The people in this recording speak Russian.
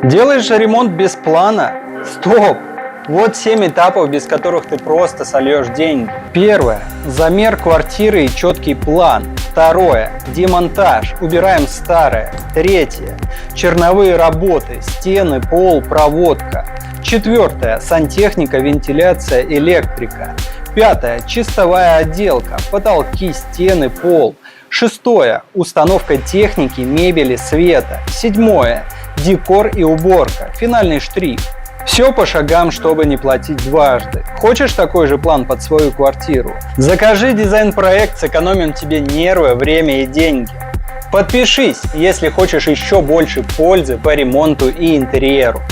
Делаешь ремонт без плана? Стоп! Вот 7 этапов, без которых ты просто сольешь деньги. Первое. Замер квартиры и четкий план. Второе. Демонтаж. Убираем старое. Третье. Черновые работы. Стены, пол, проводка. Четвертое. Сантехника, вентиляция, электрика. Пятое. Чистовая отделка. Потолки, стены, пол. Шестое. Установка техники, мебели, света. Седьмое. Декор и уборка. Финальный штрих. Все по шагам, чтобы не платить дважды. Хочешь такой же план под свою квартиру? Закажи дизайн-проект, сэкономим тебе нервы, время и деньги. Подпишись, если хочешь еще больше пользы по ремонту и интерьеру.